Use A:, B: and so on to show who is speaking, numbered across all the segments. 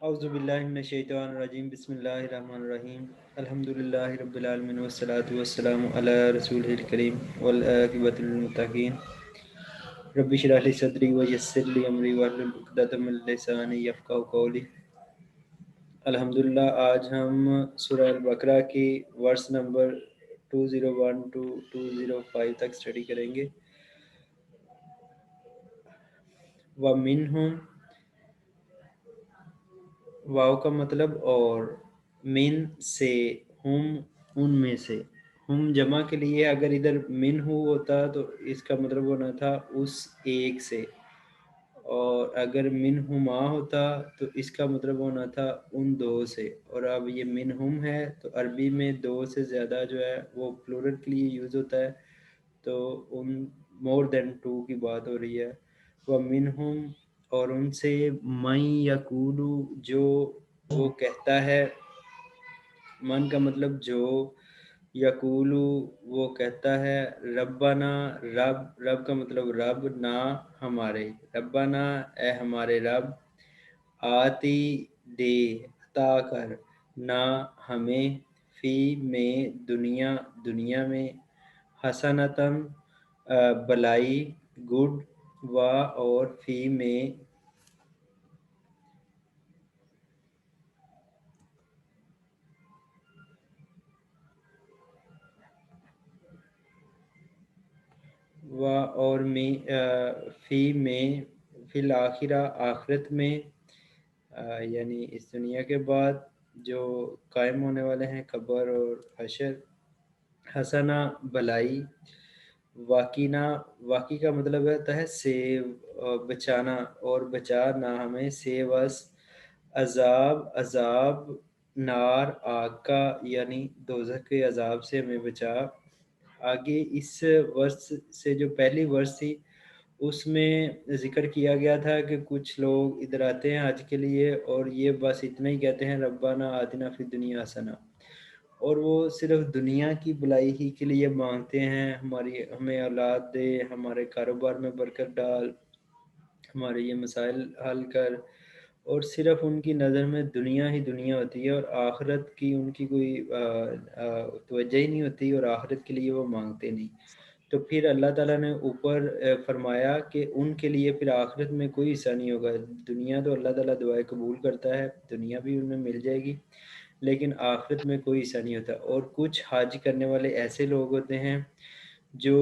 A: اعوذ باللہ من الشیطان الرجیم بسم اللہ الرحمن الرحیم الحمدللہ رب العالمین والصلاة والسلام علی رسولہ الکریم والعاقبۃ للمتقین رب اشرح لی صدری ویسر لی امری واحلل عقدۃ من لسانی یفقہوا قولی۔ الحمدللہ آج ہم سورہ البقرہ کی ورس نمبر 201 to 205 تک سٹڈی کریں گے۔ وَمِنْهُمْ، واو کا مطلب اور، من سے، ہم ان میں سے، ہم جمع کے لیے اگر ادھر من ہو ہوتا تو اس کا مطلب ہونا تھا اس ایک سے، اور اگر من ہما ہوتا تو اس کا مطلب ہونا تھا ان دو سے، اور اب یہ من ہم ہے تو عربی میں دو سے زیادہ جو ہے وہ پلورل کے لیے یوز ہوتا ہے، تو ان مور دین ٹو کی بات ہو رہی ہے۔ وَمِنْهُمْ، اور ان سے، من یقول، جو وہ کہتا ہے، من کا مطلب جو، یقول وہ کہتا ہے، ربنا رب، رب کا مطلب رب، نہ ہمارے، ربنا اے ہمارے رب، آتی دے، عطا کر، نہ ہمیں، فی میں، دنیا، دنیا میں، حسنتم بلائی، گڈ، و اور فی میں، و اور میں، فی میں، فی الآخرہ آخرت میں، یعنی اس دنیا کے بعد جو قائم ہونے والے ہیں قبر اور حشر، حسنہ بلائی، واقعنا، واقعی کا مطلب ہوتا ہے سیو، بچانا، اور بچا نہ ہمیں، سیو اس، عذاب، عذاب، نار آگ کا، یعنی دوزخ کے عذاب سے ہمیں بچا۔ آگے اس ورس سے جو پہلی ورس تھی اس میں ذکر کیا گیا تھا کہ کچھ لوگ ادھر آتے ہیں حج کے لیے اور یہ بس اتنا ہی کہتے ہیں ربنا آتنا فی الدنیا حسنہ، اور وہ صرف دنیا کی بلائی ہی کے لیے مانگتے ہیں، ہمیں اولاد دے، ہمارے کاروبار میں برکت ڈال، ہمارے یہ مسائل حل کر، اور صرف ان کی نظر میں دنیا ہی دنیا ہوتی ہے اور آخرت کی ان کی کوئی توجہ ہی نہیں ہوتی، اور آخرت کے لیے وہ مانگتے نہیں۔ تو پھر اللہ تعالیٰ نے اوپر فرمایا کہ ان کے لیے پھر آخرت میں کوئی حصہ نہیں ہوگا۔ دنیا تو اللہ تعالیٰ دعائیں قبول کرتا ہے، دنیا بھی انہیں مل جائے گی، لیکن آخرت میں کوئی حصہ نہیں ہوتا۔ اور کچھ حج کرنے والے ایسے لوگ ہوتے ہیں جو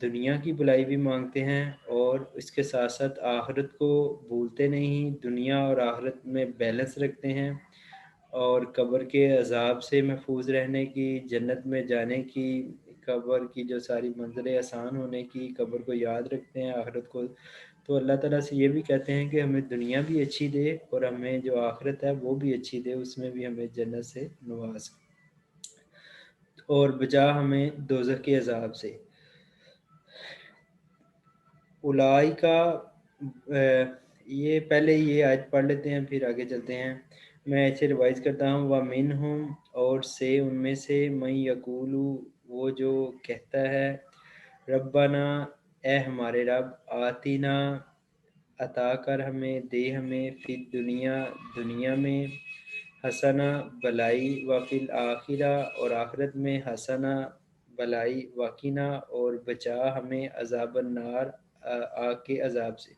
A: دنیا کی بلائی بھی مانگتے ہیں اور اس کے ساتھ ساتھ آخرت کو بھولتے نہیں، دنیا اور آخرت میں بیلنس رکھتے ہیں، اور قبر کے عذاب سے محفوظ رہنے کی، جنت میں جانے کی، قبر کی جو ساری منزلیں آسان ہونے کی، قبر کو یاد رکھتے ہیں، آخرت کو۔ تو اللہ تعالیٰ سے یہ بھی کہتے ہیں کہ ہمیں دنیا بھی اچھی دے اور ہمیں جو آخرت ہے وہ بھی اچھی دے، اس میں بھی ہمیں جنت سے نواز، اور بچا ہمیں دوزخ کے عذاب سے۔ اولائی کا، یہ پہلے یہ آیت پڑھ لیتے ہیں پھر آگے چلتے ہیں۔ میں ایسے ریوائز کرتا ہوں، وَمِنْهُمْ، اور سے، ان میں سے، من یقول، وہ جو کہتا ہے، ربنا اے ہمارے رب، آتینا عطا کر ہمیں، دے ہمیں، فی دنیا، دنیا میں، حسنہ بلائی، وفی الآخرہ اور آخرت میں، حسنہ بلائی، وقنا اور بچا ہمیں، عذاب النار آگ کے عذاب سے۔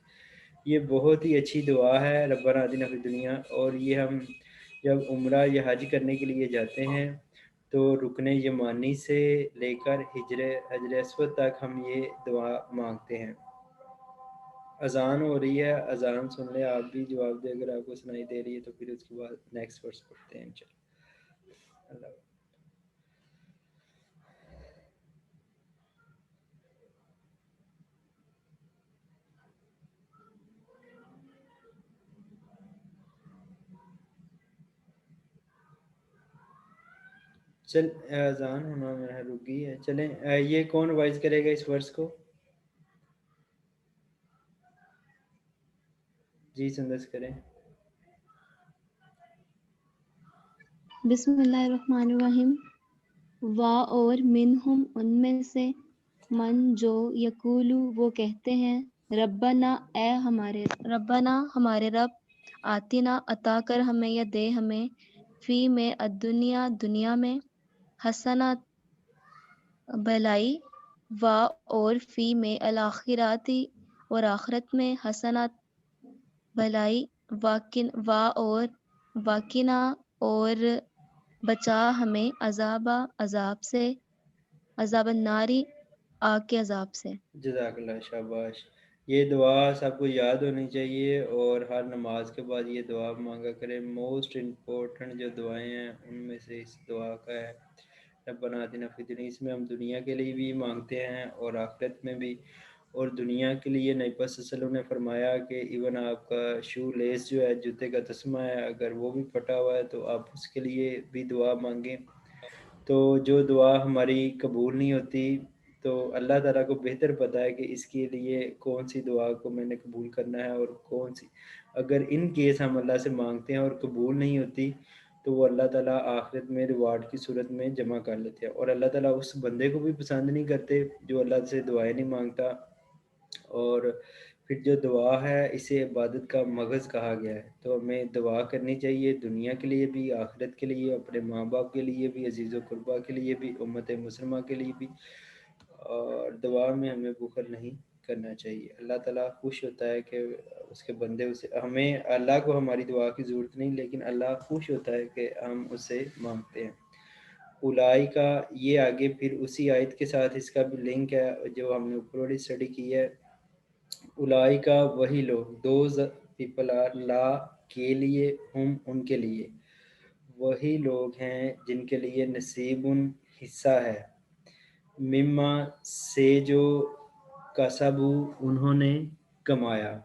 A: یہ بہت ہی اچھی دعا ہے، ربنا آتنا فی الدنیا، اور یہ ہم جب عمرہ یا حج کرنے کے لیے جاتے ہیں تو رکن یمانی سے لے کر حجر اسود تک ہم یہ دعا مانگتے ہیں۔ اذان ہو رہی ہے، اذان سن لیں، آپ بھی جواب دیں اگر آپ کو سنائی دے رہی ہے، تو پھر اس کے بعد نیکسٹ ورس پڑھتے ہیں انشاءاللہ۔ اللہ چل، اذان ہونا میرا رک گئی ہے، چلیں یہ کون وائز کرے گا اس ورس کو؟ جی سندس کریں۔
B: بسم اللہ الرحمن الرحیم۔ وا اور منہم، ان میں سے، من جو، یقولو وہ کہتے ہیں، ربنا اے ہمارے، ربنا ہمارے رب، آتنا عطا کر ہمیں یا دے ہمیں، فی میں الدنیا دنیا میں، حسنات بھلائی، و اور فی میں الآخراتی اور آخرت میں، حسنات بھلائی، و اور واقنا اور بچا ہمیں عذاب سے، عذاب الناری آگ کے عذاب سے۔
A: جزاک اللہ، شاباش۔ یہ دعا سب کو یاد ہونی چاہیے اور ہر نماز کے بعد یہ دعا مانگا کریں۔ موسٹ امپورٹنٹ جو دعائیں ہیں ان میں سے اس دعا کا ہے ربنا آتنا فی الدنیا، اس میں ہم دنیا کے لیے بھی مانگتے ہیں اور آخرت میں بھی، اور دنیا کے لیے نبی پاک صلی اللہ علیہ وسلم نے فرمایا کہ ایون آپ کا شو لیس جو ہے، جوتے کا تسمہ ہے، اگر وہ بھی پھٹا ہوا ہے تو آپ اس کے لیے بھی دعا مانگیں۔ تو جو دعا ہماری قبول نہیں ہوتی تو اللہ تعالیٰ کو بہتر پتہ ہے کہ اس کے لیے کون سی دعا کو میں نے قبول کرنا ہے اور کون سی، اگر ان کیس ہم اللہ سے مانگتے ہیں اور قبول نہیں ہوتی تو وہ اللہ تعالیٰ آخرت میں ریوارڈ کی صورت میں جمع کر لیتے ہیں، اور اللہ تعالیٰ اس بندے کو بھی پسند نہیں کرتے جو اللہ سے دعائیں نہیں مانگتا۔ اور پھر جو دعا ہے اسے عبادت کا مغز کہا گیا ہے، تو ہمیں دعا کرنی چاہیے دنیا کے لیے بھی، آخرت کے لیے، اپنے ماں باپ کے لیے بھی، عزیز و قربا کے لیے بھی، امت مسلمہ کے لیے بھی، اور دعا میں ہمیں بخل نہیں کرنا چاہیے۔ اللہ تعالیٰ خوش ہوتا ہے کہ اس کے بندے اسے، ہمیں اللہ کو ہماری دعا کی ضرورت نہیں، لیکن اللہ خوش ہوتا ہے کہ ہم اس سے مانگتے ہیں۔ اولائی کا یہ آگے پھر اسی آیت کے ساتھ اس کا بھی لنک ہے جو ہم نے اوپر والی اسٹڈی کی ہے۔ اولائی کا وہی لوگ، دوز پیپل آر، لا کے لیے، ہم ان کے لیے، وہی لوگ ہیں جن کے لیے نصیب حصہ ہے، مما سے جو کسبو انہوں نے کمایا،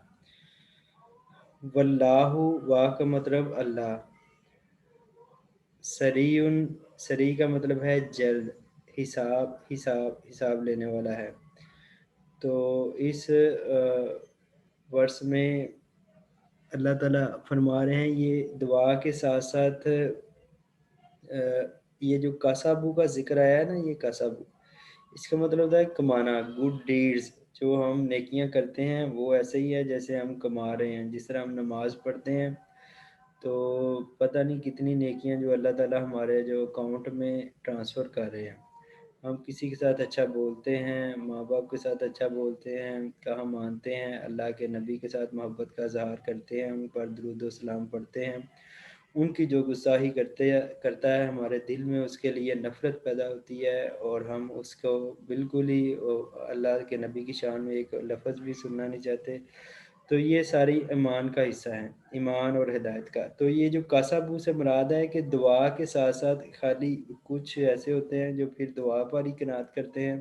A: واللہ واہ کا مطلب اللہ، سریع، سریع کا مطلب ہے جلد، حساب لینے والا ہے۔ تو اس ورس میں اللہ تعالیٰ فرما رہے ہیں یہ دعا کے ساتھ ساتھ یہ جو کاسابو کا ذکر آیا ہے نا، یہ کاسابو اس کا مطلب ہوتا ہے کمانا، گڈ ڈیڈز، جو ہم نیکیاں کرتے ہیں وہ ایسے ہی ہے جیسے ہم کما رہے ہیں۔ جس طرح ہم نماز پڑھتے ہیں تو پتہ نہیں کتنی نیکیاں جو اللہ تعالیٰ ہمارے جو اکاؤنٹ میں ٹرانسفر کر رہے ہیں۔ ہم کسی کے ساتھ اچھا بولتے ہیں، ماں باپ کے ساتھ اچھا بولتے ہیں، کہاں مانتے ہیں، اللہ کے نبی کے ساتھ محبت کا اظہار کرتے ہیں، ان پر درود و سلام پڑھتے ہیں، ان کی جو گستاخی کرتا ہے ہمارے دل میں اس کے لیے نفرت پیدا ہوتی ہے، اور ہم اس کو بالکل ہی اللہ کے نبی کی شان میں ایک لفظ بھی سننا نہیں چاہتے۔ تو یہ ساری ایمان کا حصہ ہیں، ایمان اور ہدایت کا۔ تو یہ جو کاسابو سے مراد ہے کہ دعا کے ساتھ ساتھ خالی کچھ ایسے ہوتے ہیں جو پھر دعا پر ہی قناعت کرتے ہیں،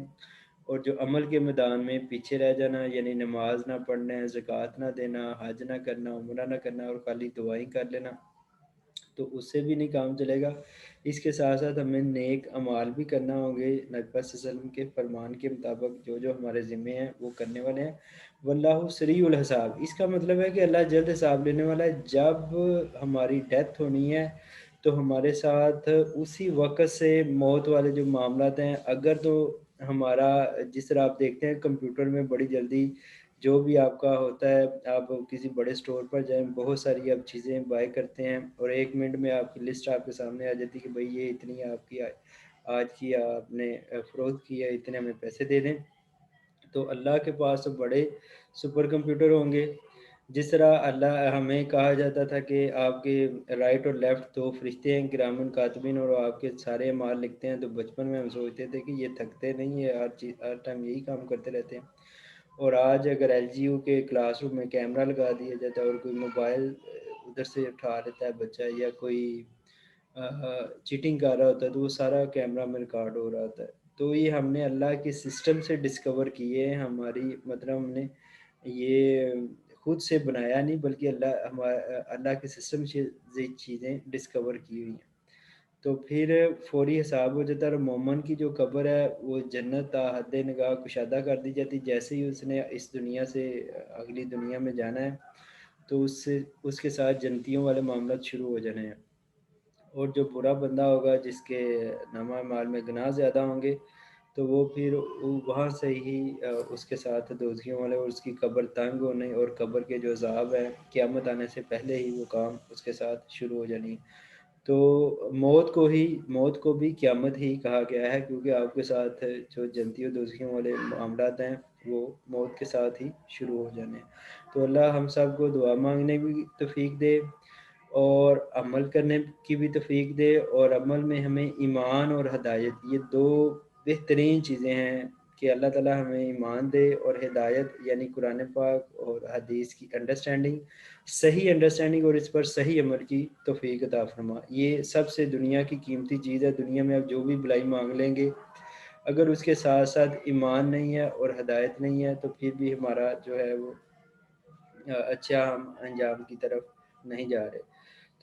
A: اور جو عمل کے میدان میں پیچھے رہ جانا، یعنی نماز نہ پڑھنا، زکوٰۃ نہ دینا، حج نہ کرنا، عمرہ نہ کرنا، اور خالی دعائیں کر لینا، تو اس سے بھی نہیں کام چلے گا۔ اس کے ساتھ ساتھ ہمیں نیک اعمال بھی کرنا ہوں گے، نبی پاک صلی اللہ علیہ وسلم کے فرمان کے مطابق جو جو ہمارے ذمے ہیں وہ کرنے والے ہیں۔ واللہ سریع الحساب، اس کا مطلب ہے کہ اللہ جلد حساب لینے والا ہے۔ جب ہماری ڈیتھ ہونی ہے تو ہمارے ساتھ اسی وقت سے موت والے جو معاملات ہیں، اگر تو ہمارا جس طرح آپ دیکھتے ہیں کمپیوٹر میں بڑی جلدی جو بھی آپ کا ہوتا ہے، آپ کسی بڑے سٹور پر جائیں، بہت ساری آپ چیزیں بائی کرتے ہیں اور 1 منٹ میں آپ کی لسٹ آپ کے سامنے آ جاتی ہے کہ بھئی یہ اتنی آپ کی آج کی آپ نے فروخت کی ہے، اتنے ہمیں پیسے دے دیں۔ تو اللہ کے پاس تو بڑے سپر کمپیوٹر ہوں گے۔ جس طرح اللہ ہمیں کہا جاتا تھا کہ آپ کے رائٹ اور لیفٹ دو فرشتے ہیں کرامن کاتبین، اور آپ کے سارے اعمال لکھتے ہیں، تو بچپن میں ہم سوچتے تھے کہ یہ تھکتے نہیں ہے، ہر ٹائم یہی کام کرتے رہتے ہیں۔ اور آج اگر ایل جی یو کے کلاس روم میں کیمرہ لگا دیا جاتا ہے اور کوئی موبائل ادھر سے اٹھا لیتا ہے بچہ، یا کوئی چیٹنگ کر رہا ہوتا ہے تو وہ سارا کیمرہ میں ریکارڈ ہو رہا ہوتا ہے۔ تو یہ ہم نے اللہ کے سسٹم سے ڈسکور کیے ہیں، ہماری مطلب ہم نے یہ خود سے بنایا نہیں، بلکہ اللہ کے سسٹم سے یہ چیزیں ڈسکور کی ہوئی ہیں۔ تو پھر فوری حساب ہو جاتا ہے، اور مومن کی جو قبر ہے وہ جنت تا حد نگاہ کشادہ کر دی جاتی، جیسے ہی اس نے اس دنیا سے اگلی دنیا میں جانا ہے تو اس کے ساتھ جنتیوں والے معاملات شروع ہو جانے ہیں۔ اور جو برا بندہ ہوگا جس کے نامہ اعمال میں گناہ زیادہ ہوں گے تو وہ پھر وہاں سے ہی اس کے ساتھ دوزخیوں والے اور اس کی قبر تنگ ہونے اور قبر کے جو عذاب ہے قیامت آنے سے پہلے ہی وہ کام اس کے ساتھ شروع ہو جانی ہے۔ تو موت کو بھی قیامت ہی کہا گیا ہے، کیونکہ آپ کے ساتھ جو جنتی و دوزخیوں والے معاملات ہیں وہ موت کے ساتھ ہی شروع ہو جانے ہیں۔ تو اللہ ہم سب کو دعا مانگنے کی توفیق دے اور عمل کرنے کی بھی توفیق دے، اور عمل میں ہمیں ایمان اور ہدایت، یہ دو بہترین چیزیں ہیں کہ اللہ تعالیٰ ہمیں ایمان دے اور ہدایت یعنی قرآن پاک اور حدیث کی صحیح انڈرسٹینڈنگ اور اس پر صحیح عمل کی توفیق عطا فرما۔ یہ سب سے دنیا کی قیمتی چیز ہے۔ دنیا میں آپ جو بھی بلائی مانگ لیں گے، اگر اس کے ساتھ ساتھ ایمان نہیں ہے اور ہدایت نہیں ہے تو پھر بھی ہمارا جو ہے وہ اچھا ہم انجام کی طرف نہیں جا رہے۔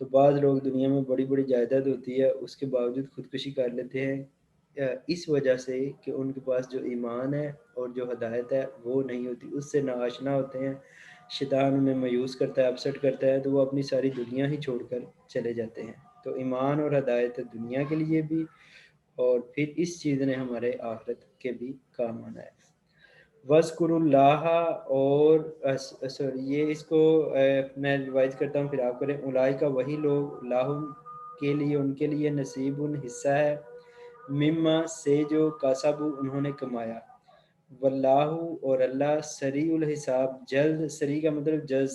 A: تو بعض لوگ دنیا میں بڑی بڑی جائیداد ہوتی ہے اس کے باوجود خودکشی کر لیتے ہیں، اس وجہ سے کہ ان کے پاس جو ایمان ہے اور جو ہدایت ہے وہ نہیں ہوتی، اس سے ناآشنا ہوتے ہیں، شیطان انہیں مایوس کرتا ہے، اپسٹ کرتا ہے، تو وہ اپنی ساری دنیا ہی چھوڑ کر چلے جاتے ہیں۔ تو ایمان اور ہدایت دنیا کے لیے بھی، اور پھر اس چیز نے ہمارے آخرت کے بھی کام آنا ہے۔ وَاذْكُرُوا اللَّهَ، اور سوری یہ اس کو میں ریوائز کرتا ہوں پھر آپ کریں۔ اولئک وہی لوگ، لاہم کے لیے، ان کے لیے، نصیب حصہ ہے، مما سے جو کاسبوا انہوں نے کمایا، واللہ اور اللہ سریع الحساب، جلد، سریع کا مطلب جلد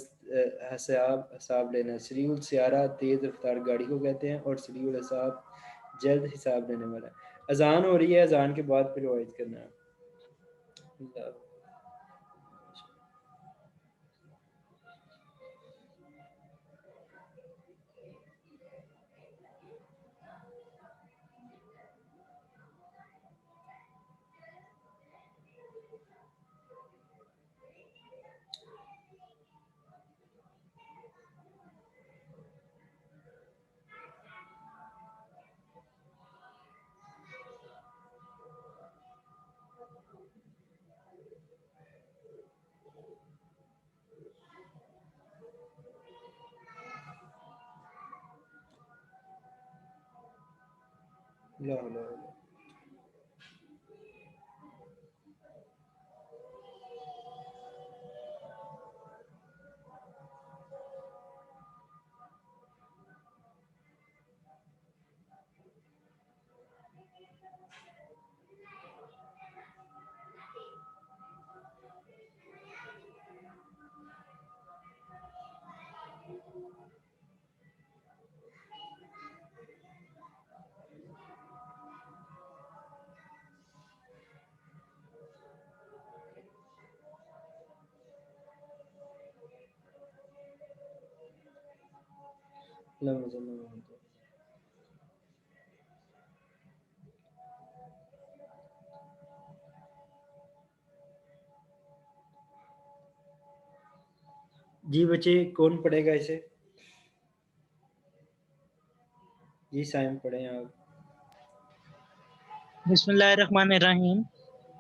A: حساب لینا، سریع السیارہ تیز رفتار گاڑی کو کہتے ہیں، اور سریع الحساب جلد حساب لینے والا۔ اذان ہو رہی ہے، اذان کے بعد پھر وائز کرنا ہے۔ اللہ اللہ اللہ۔ اللہم صلی اللہ علیہ وسلم۔ جی بچے کون پڑھے گا اسے؟ جی سائم پڑھیں آپ۔
C: بسم اللہ الرحمن الرحیم۔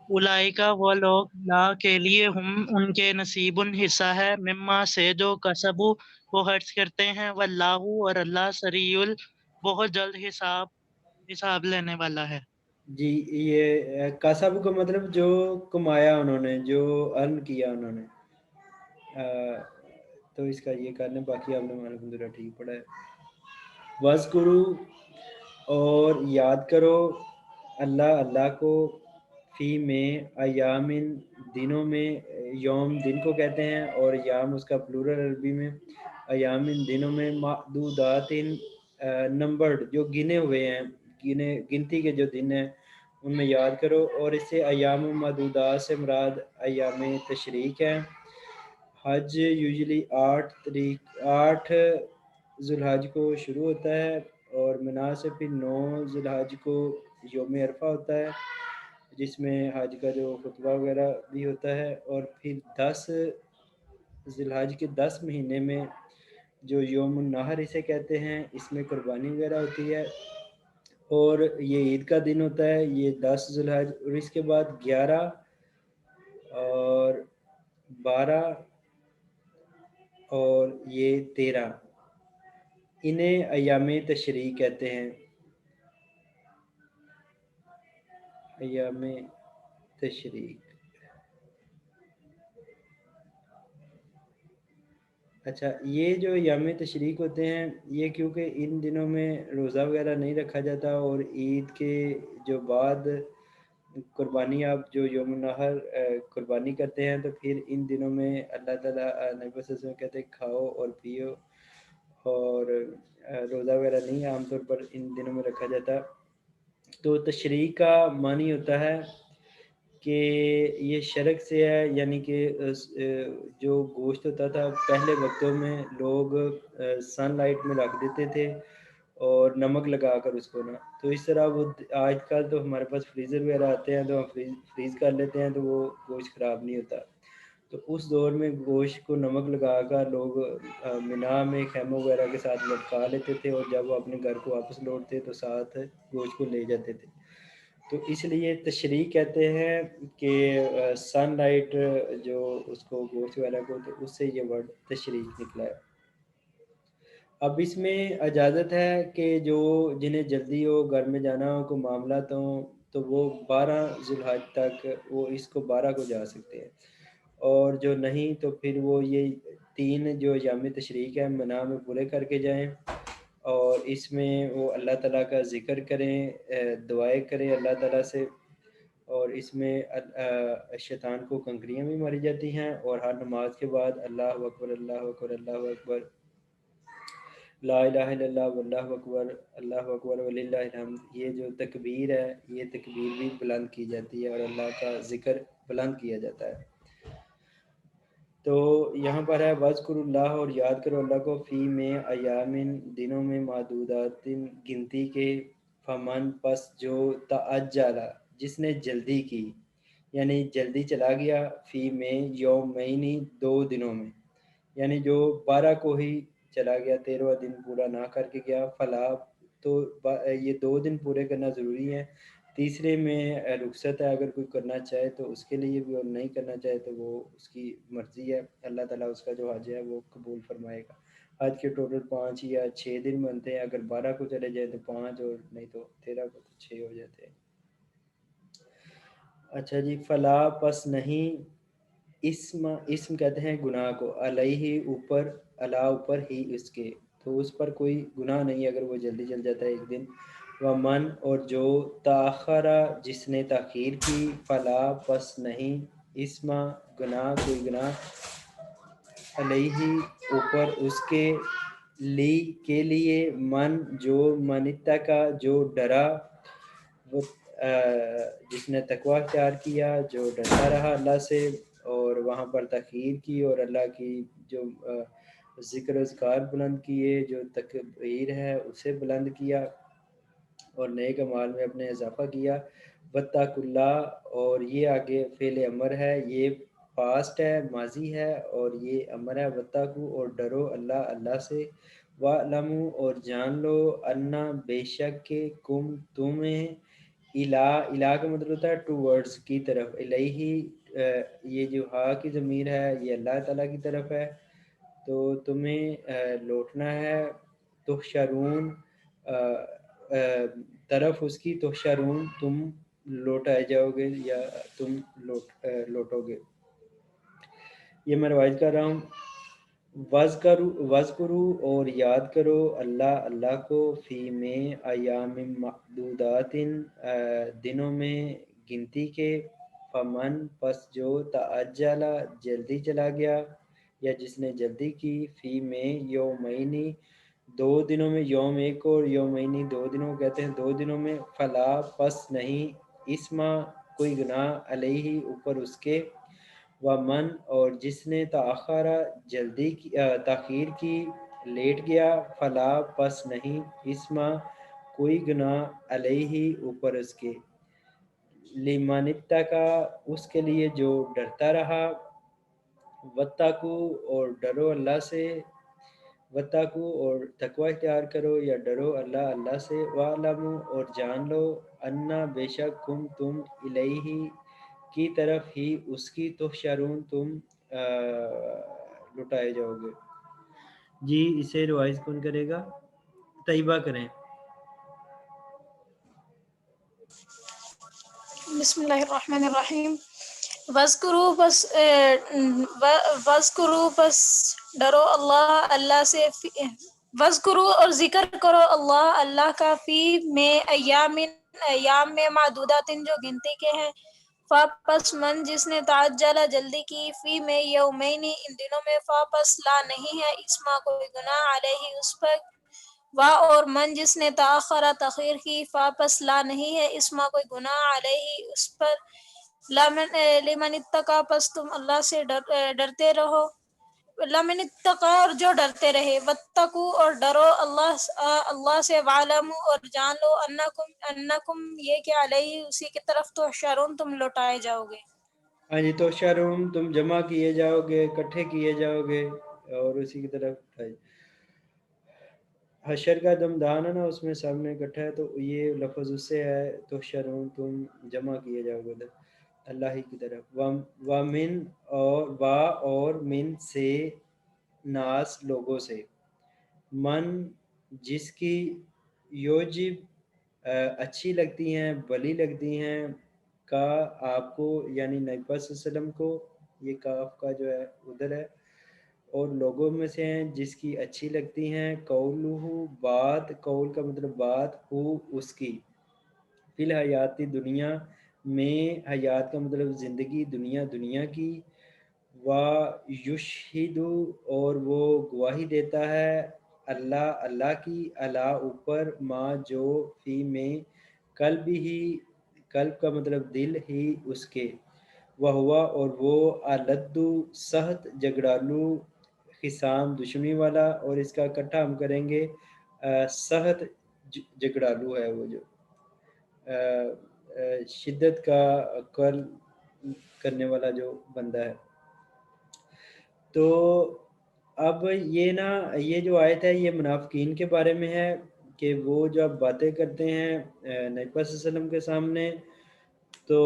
C: اولئکا وہ لوگ، لا کے لیے، ہم ان کے، نصیب حصہ ہے، مما سے جو کسبو وہ خرچ کرتے ہیں، واللہ اور اللہ سریع بہت جلد حساب لینے والا ہے۔
A: جی یہ کاسب کا مطلب جو کمایا انہوں نے، جو ارن کیا انہوں نے، تو اس کا یہ کرنے، باقی آپ نے الحمدللہ ٹھیک پڑھا ہے۔ وَاذْكُرُوا، اور یاد کرو، اللہ کو، فی میں، ایامن دنوں میں، یوم دن کو کہتے ہیں، اور یام اس کا پلورل عربی میں، ایامن دنوں میں، معدودات نمبرڈ جو گنے ہوئے ہیں، گنتی کے جو دن ہیں ان میں یاد کرو، اور اس سے ایام معدودات سے مراد ایام تشریق ہیں۔ حج یوزلی 8 ذی الحج کو شروع ہوتا ہے، اور منا سے پھر 9 ذی الحج کو یوم عرفہ ہوتا ہے، جس میں حج کا جو خطبہ وغیرہ بھی ہوتا ہے، اور پھر 10 ذی الحج کے 10 مہینے میں جو یوم النحر اسے کہتے ہیں، اس میں قربانی وغیرہ ہوتی ہے، اور یہ عید کا دن ہوتا ہے، یہ 10 ذی الحج، اور اس کے بعد 11 اور 12 اور یہ 13، انہیں ایام تشریق کہتے ہیں۔ ایام تشریق. اچھا، یہ جو یام تشریق ہوتے ہیں یہ کیونکہ ان دنوں میں روزہ وغیرہ نہیں رکھا جاتا، اور عید کے جو بعد قربانی آپ جو یوم النحر قربانی کرتے ہیں، تو پھر ان دنوں میں اللہ تعالیٰ نبی صلی اللہ علیہ وسلم کہتے ہیں کھاؤ اور پیو، اور روزہ وغیرہ نہیں عام طور پر ان دنوں میں رکھا جاتا. تو تشریق کا معنی ہوتا ہے کہ یہ شرک سے ہے، یعنی کہ جو گوشت ہوتا تھا پہلے وقتوں میں لوگ سن لائٹ میں رکھ دیتے تھے اور نمک لگا کر اس کو نا، تو اس طرح وہ آج کل تو ہمارے پاس فریزر وغیرہ آتے ہیں تو ہم فریز کر لیتے ہیں تو وہ گوشت خراب نہیں ہوتا. تو اس دور میں گوشت کو نمک لگا کر لوگ مینا میں خیموں وغیرہ کے ساتھ لٹکا لیتے تھے، اور جب وہ اپنے گھر کو واپس لوٹتے تو ساتھ گوشت کو لے جاتے تھے. تو اس لیے تشریق کہتے ہیں کہ سن لائٹ جو اس کو گوشت وغیرہ کو، تو اس سے یہ ورڈ تشریق نکلا ہے. اب اس میں اجازت ہے کہ جو جنہیں جلدی ہو، گھر میں جانا ہو، کوئی معاملات ہوں، تو وہ 12 ذی الحج تک وہ اس کو 12 کو جا سکتے ہیں، اور جو نہیں تو پھر وہ یہ 3 جو یام تشریق ہے منع میں پورے کر کے جائیں، اور اس میں وہ اللہ تعالیٰ کا ذکر کریں، دعائیں کریں اللہ تعالیٰ سے، اور اس میں شیطان کو کنکریاں بھی ماری جاتی ہیں، اور ہر نماز کے بعد اللہ اکبر اللہ اکبر اللہ اکبر لا الہ الا اللہ واللہ اکبر اللہ اکبر وللہ الحمد، یہ جو تکبیر ہے یہ تکبیر بھی بلند کی جاتی ہے، اور اللہ کا ذکر بلند کیا جاتا ہے. تو یہاں پر ہے وَاذْكُرُوا اللہ، اور یاد کرو اللہ کو، فی میں ایامن دنوں میں، معدودات گنتی کے، فمن پس جو تعجل جس نے جلدی کی، یعنی جلدی چلا گیا، فی میں یومینی 2 دنوں میں، یعنی جو 12 کو ہی چلا گیا، 13واں دن پورا نہ کر کے گیا، فلا تو یہ 2 دن پورے کرنا ضروری ہے. تیسرے میں رخصت ہے، اگر کوئی کرنا چاہے تو اس کے لیے بھی، اور نہیں کرنا چاہے تو وہ اس کی مرضی ہے، اللہ تعالیٰ اس کا جو حج ہے وہ قبول فرمائے گا. حج کے ٹوٹل 5 یا 6 دن بنتے ہیں، اگر 12 کو چلے جائیں تو 5، اور نہیں تو 13 کو تو 6 ہو جاتے ہیں. اچھا جی، فلا پس نہیں، اسم کہتے ہیں گناہ کو، علیہ اوپر، علا اوپر، ہی اس کے، تو اس پر کوئی گناہ نہیں اگر وہ جلدی چل جاتا ہے ایک دن. ومن اور جو تاخرہ جس نے تاخیر کی، فلا پس نہیں، اسم گناہ کوئی گناہ، علیہ اوپر اس کے، لی کے لیے، من جو منتا کا جو ڈرا، وہ جس نے تقوی اختیار کیا، جو ڈرتا رہا اللہ سے، اور وہاں پر تاخیر کی، اور اللہ کی جو ذکر و اذکار بلند کیے، جو تکبیر ہے اسے بلند کیا، اور نیک اعمال میں اپنے اضافہ کیا. واتقوا اللہ، اور یہ آگے فعل امر ہے، یہ پاسٹ ہے، ماضی ہے، اور یہ امر ہے. واتقوا، اور ڈرو اللہ، اللہ سے. وَاعْلَمُوا، اور جان لو، انا بے شک کہ، کم تمہیں، الہ کا مطلب ہوتا ہے ٹو ورڈز کی طرف، الیہ یہ جو ہا کی ضمیر ہے یہ اللہ تعالیٰ کی طرف ہے، تو تمہیں لوٹنا ہے. تحشرون طرف اس کی، تحشرون تم لوٹائے جاؤ گے، یا تم لوٹو گے. یہ میں روایت کر رہا ہوں. وَاذْکُرُوا، اور یاد کرو اللہ، اللہ کو، فی میں ایام معدودات دنوں میں گنتی کے، فمن پس جو تعجل جلدی چلا گیا، یا جس نے جلدی کی، فی میں یومینی 2 دنوں میں، یوم ایک اور یومینی 2 دنوں کہتے ہیں، 2 دنوں میں، فلا پس نہیں، اسما کوئی گناہ، علیہ اوپر اس کے، ومن اور جس نے تاخرہ جلدی کی، تاخیر کی، لیٹ گیا، فلا پس نہیں، اسما کوئی گناہ، علیہ اوپر اس کے، لمن اتقی اس کے لیے جو ڈرتا رہا. واتقوا، اور ڈرو اللہ سے. واتقوا، اور تقوی اختیار کرو یا ڈرو اللہ، اللہ سے. وَاعْلَمُوا، اور جان لو، انا بے شک، کم تم، الیہ کی طرف، ہی اس کی، تحشرون تم لٹائے جاؤ گے. جی اسے روایت کون کرے گا؟ طیبہ کریں.
D: بسم اللہ الرحمن الرحیم. وذکرو بس ڈرو اللہ سے. وذکرو اور ذکر کرو اللہ کا فی میں ایام میں معدودات جو گنتی کے ہیں. پس من جس نے تعجل جلدی کی فی میں یومین ان دنوں میں پس لا نہیں ہے اسما کوئی گناہ علیہ اس پر. اور من جس نے تاخر تاخیر کی پس لا نہیں ہے اسما کوئی گناہ علیہ اس پر. لمن اتقا پس تم اللہ سے ڈرتے رہو. لمن اتقا اور جو ڈرتے رہے. واتقو اور ڈرو اللہ سے. وعلموا اور جان لو انکم یہ کہ علیہ اسی کی طرف تحشرون تم لوٹائے جاؤ گے.
A: ہاں جی، تحشرون تم جمع کیے جاؤ گے، اکٹھے کیے جاؤ گے، اور اسی کی طرف حشر کا دمدان ہے نا، اس میں سامنے اکٹھا ہے، تو یہ لفظ اس سے ہے تحشرون تم جمع کیے جاؤ گے اللہ ہی کی طرف. ومن اور من سے ناس لوگوں سے. من جس کی یوجب اچھی لگتی ہیں، بھلی لگتی ہیں، کا آپ کو یعنی نبی صلی اللہ علیہ وسلم کو، یہ کاف کا جو ہے ادھر ہے. اور لوگوں میں سے ہیں جس کی اچھی لگتی ہیں. قولہ بات، قول کا مطلب بات، ہو اس کی. فی الحیاتی دنیا میں، حیات کا مطلب زندگی، دنیا کی. یشہد اور وہ گواہی دیتا ہے اللہ کی، اللہ اوپر، ما جو فی میں قلب ہی، قلب کا مطلب دل ہی اس کے. ہوا اور وہ الد سخت جگڑالو، خصام دشمنی والا. اور اس کا اکٹھا ہم کریں گے سخت جگڑالو ہے وہ جو شدت کا عقل کرنے والا جو بندہ ہے. تو اب یہ جو آیت ہے یہ منافقین کے بارے میں ہے کہ وہ جب باتیں کرتے ہیں نبی صلی اللہ علیہ وسلم کے سامنے تو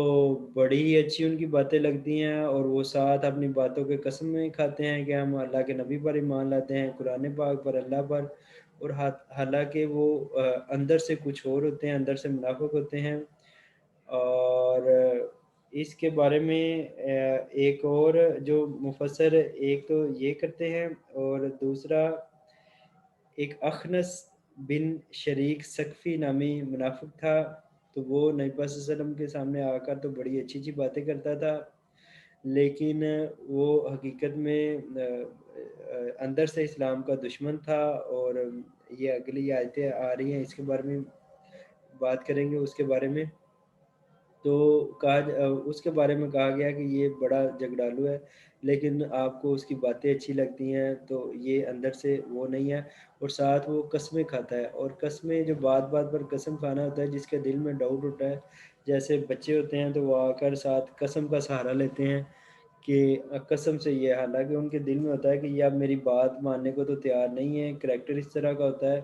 A: بڑی ہی اچھی ان کی باتیں لگتی ہیں، اور وہ ساتھ اپنی باتوں کے قسمیں کھاتے ہیں کہ ہم اللہ کے نبی پر ایمان لاتے ہیں، قرآن پاک پر، اللہ پر. اور حالانکہ وہ اندر سے کچھ اور ہوتے ہیں، اندر سے منافق ہوتے ہیں. اور اس کے بارے میں ایک اور جو مفسر ایک تو یہ کرتے ہیں، اور دوسرا ایک اخنس بن شریک سقفی نامی منافق تھا. تو وہ نبی صلی اللہ علیہ وسلم کے سامنے آ کر تو بڑی اچھی اچھی باتیں کرتا تھا، لیکن وہ حقیقت میں اندر سے اسلام کا دشمن تھا. اور یہ اگلی آیتیں آ رہی ہیں اس کے بارے میں بات کریں گے اس کے بارے میں. تو اس کے بارے میں کہا گیا کہ یہ بڑا جگڑالو ہے، لیکن آپ کو اس کی باتیں اچھی لگتی ہیں، تو یہ اندر سے وہ نہیں ہے. اور ساتھ وہ قسمیں کھاتا ہے، اور قسمیں جو بات پر قسم کھانا ہوتا ہے جس کے دل میں ڈاؤٹ ہوتا ہے. جیسے بچے ہوتے ہیں تو وہ آ کر ساتھ قسم کا سہارا لیتے ہیں کہ قسم سے یہ، حالانکہ ان کے دل میں ہوتا ہے کہ یہ اب میری بات ماننے کو تو تیار نہیں ہے. کریکٹر اس طرح کا ہوتا ہے،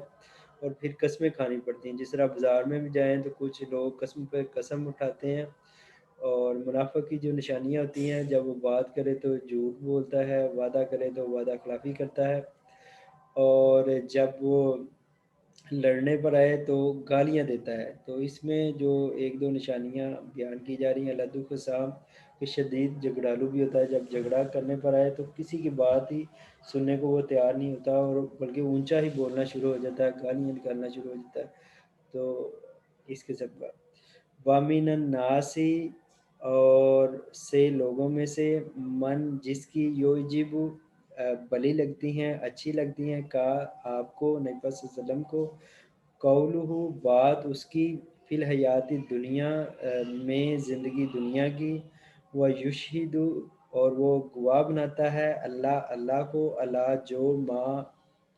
A: اور پھر قسمیں کھانی پڑتی ہیں. جس طرح بازار میں بھی جائیں تو کچھ لوگ قسم پہ قسم اٹھاتے ہیں. اور منافق کی جو نشانیاں ہوتی ہیں، جب وہ بات کرے تو جھوٹ بولتا ہے، وعدہ کرے تو وعدہ خلافی کرتا ہے، اور جب وہ لڑنے پر آئے تو گالیاں دیتا ہے. تو اس میں جو ایک دو نشانیاں بیان کی جا رہی ہیں. لدو خصام کہ شدید جھگڑالو بھی ہوتا ہے، جب جھگڑا کرنے پر آئے تو کسی کی بات ہی سننے کو وہ تیار نہیں ہوتا، اور بلکہ اونچا ہی بولنا شروع ہو جاتا ہے، گالیاں نکالنا شروع ہو جاتا ہے. تو اس قسم کا. وامن الناسی اور سے لوگوں میں سے، من جس کی یوجب بلی لگتی ہیں، اچھی لگتی ہیں، کا آپ کو نبی صلی اللہ علیہ وسلم کو. قولہ بات اس کی، فی الحیات دنیا میں زندگی دنیا کی. یشہد اور وہ گواہ بناتا ہے اللہ کو، اللہ جو ما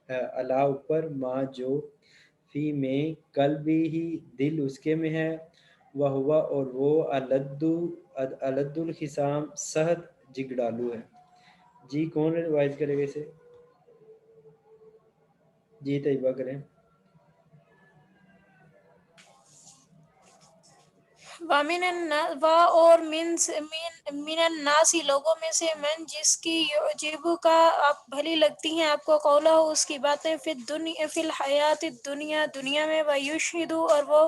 A: اللہ اوپر، ما جو فی میں قلب ہی دل اس کے میں ہے. ہوا اور وہ الد الخصام سخت جگڑالو ہے. جی کون روایت کرے گا اسے؟ جی طیبہ کریں.
D: اور من الناس لوگوں میں سے، من جس کی یعجبو کا آپ بھلی لگتی ہیں آپ کو، قولہ اس کی باتیں، فی الحیات دنیا میں، ویشہدو اور وہ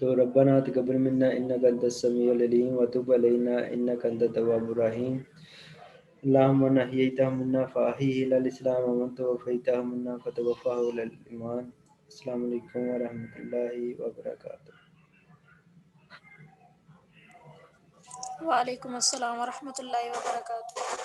A: تو ربنا تقبل منا انك انت السميع العليم وتب علينا انك انت التواب الرحيم اللهم من احييته منا فاحيه الى الاسلام ومن توفيته منا فتوفاه الى الايمان. السلام علیکم ورحمۃ اللہ وبرکاتہ.
D: وعلیکم السلام ورحمۃ اللہ وبرکاتہ.